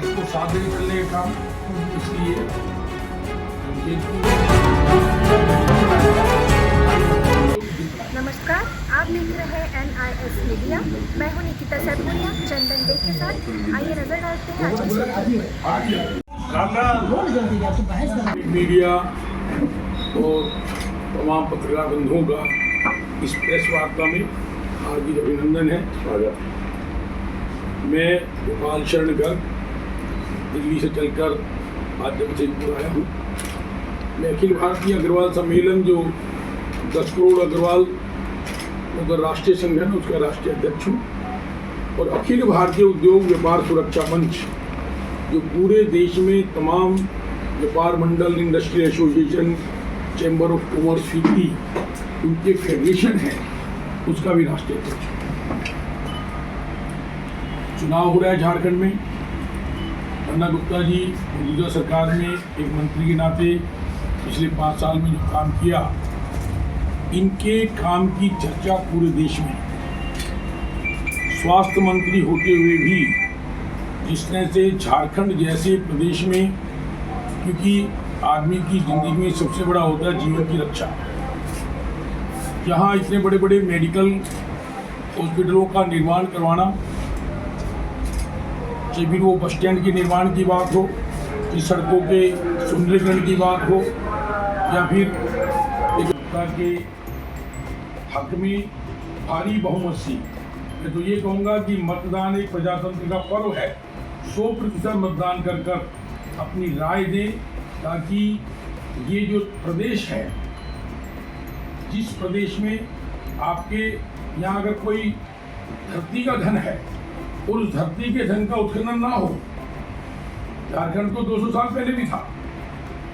सबको साथ में चलने का काम, इसलिए नमस्कार, आप देख रहे हैं NIS मीडिया। मैं हूं निकिता सरपुरिया चंदन डे के साथ। आइए नजर डालते हैं आज की मीडिया और तमाम पत्रकार बंधुओं का इस प्रेस वार्ता में हार्दिक अभिनंदन है, स्वागत। मैं गोपाल शरण गर्ग दिल्ली से चलकर आज जमशेदपुर आया हूँ। मैं अखिल भारतीय अग्रवाल सम्मेलन, जो 10 करोड़ अग्रवाल मतलब राष्ट्रीय संगठन, उसका राष्ट्रीय अध्यक्ष हूँ, और अखिल भारतीय उद्योग व्यापार सुरक्षा मंच, जो पूरे देश में तमाम व्यापार मंडल, industry association, chamber of commerce, FICCI, उनके फेडरेशन है, उसका भी राष्ट्रीय अध्यक्ष हूँ। चुनाव हो रहा है झारखंड में। बन्ना गुप्ता जी मौजूदा सरकार में एक मंत्री के नाते पिछले 5 साल में जो काम किया, इनके काम की चर्चा पूरे देश में। स्वास्थ्य मंत्री होते हुए भी जिस तरह से झारखंड जैसे प्रदेश में, क्योंकि आदमी की जिंदगी में सबसे बड़ा होता है जीवन की रक्षा, जहाँ इतने बड़े बड़े मेडिकल हॉस्पिटलों का निर्माण करवाना, चाहे फिर वो बस स्टैंड के निर्माण की बात हो, कि सड़कों के सुंदरीकरण की बात हो, या फिर जनता के हक में भारी बहुमत से, मैं तो ये कहूँगा कि मतदान एक प्रजातंत्र का पर्व है। 100% मतदान कर कर अपनी राय दें, ताकि ये जो प्रदेश है, जिस प्रदेश में आपके यहाँ अगर कोई धरती का धन है और उस धरती के धन का उत्खनन ना हो, झारखंड तो 200 साल पहले भी था,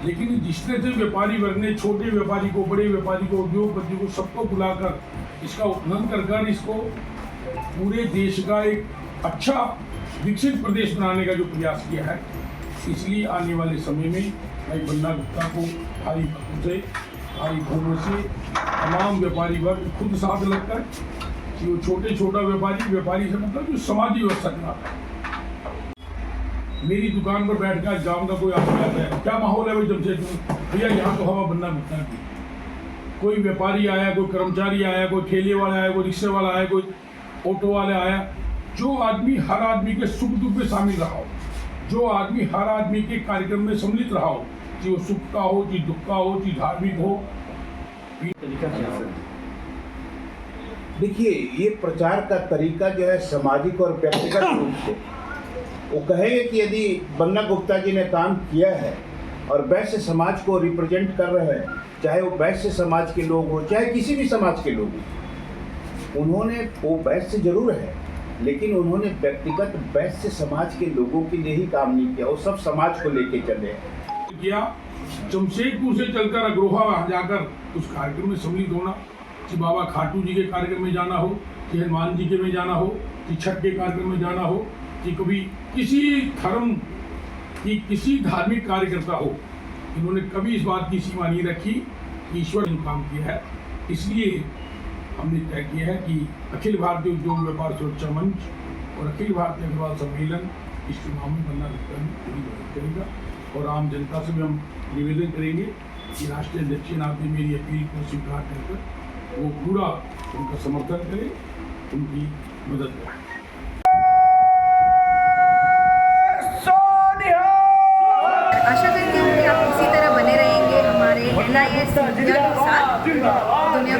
लेकिन जिस तरह से व्यापारी वर्ग ने छोटे व्यापारी को, बड़े व्यापारी को, उद्योगपति को, सबको बुलाकर इसका उत्खनन कर कर इसको पूरे देश का एक अच्छा विकसित प्रदेश बनाने का जो प्रयास किया है, इसलिए आने वाले समय में भाई बन्ना गुप्ता को भारी मतों से, भारी बहुमत से तमाम व्यापारी वर्ग खुद साथ लगकर, कि वो छोटा व्यापारी से मतलब जो समाजी व्यवस्था चलाता है। मेरी दुकान पर बैठ कर गाँव का कोई आदमी आता है, क्या माहौल है भाई जमशेदपुर, भैया यहाँ तो हवा बन्ना गुप्ता की। कोई व्यापारी आया, कोई कर्मचारी आया, कोई ठेले वाला आया, कोई रिक्शे वाला आया, कोई ऑटो वाला आया, जो आदमी हर आदमी के सुख दुख में शामिल रहा हो, जो आदमी हर आदमी के कार्यक्रम में सम्मिलित रहा हो, कि वो सुख का हो, कि दुख का हो, कि धार्मिक हो। देखिए, ये प्रचार का तरीका जो है सामाजिक और व्यक्तिगत रूप से, वो कहेंगे कि यदि बन्ना गुप्ता जी ने काम किया है और वैश्य समाज को रिप्रेजेंट कर रहे हैं, चाहे वो वैश्य समाज के लोग हो, चाहे किसी भी समाज के लोग हो, उन्होंने, वो वैश्य जरूर है, लेकिन उन्होंने व्यक्तिगत वैश्य समाज के लोगों के लिए ही काम नहीं किया, वो सब समाज को लेके चले किया। जमशेदपुर से चलकर अग्रोहा जाकर उस कार्यक्रम में सम्मिलित होना, कि बाबा खाटू जी के कार्यक्रम में जाना हो, कि हनुमान जी के में जाना हो, कि छठ के कार्यक्रम में जाना हो, कि कभी किसी धर्म की किसी धार्मिक कार्यकर्ता हो, इन्होंने कभी इस बात की सीमा नहीं रखी कि ईश्वर ने काम किया है। इसलिए हमने तय किया है कि अखिल भारतीय उद्योग व्यापार सुरक्षा मंच और अखिल भारतीय अग्रवाल सम्मेलन इस चुनाव में बन्ना गुप्ता में पूरी मदद करेगा, और आम जनता से भी हम निवेदन करेंगे कि राष्ट्रीय अध्यक्ष के नाते मेरी अपील को स्वीकार कर वो पूरा उनका समर्थन करें, उनकी मदद करें। आशा करती हूँ कि आप इसी तरह बने रहेंगे हमारे NIS मीडिया के साथ। दुनिया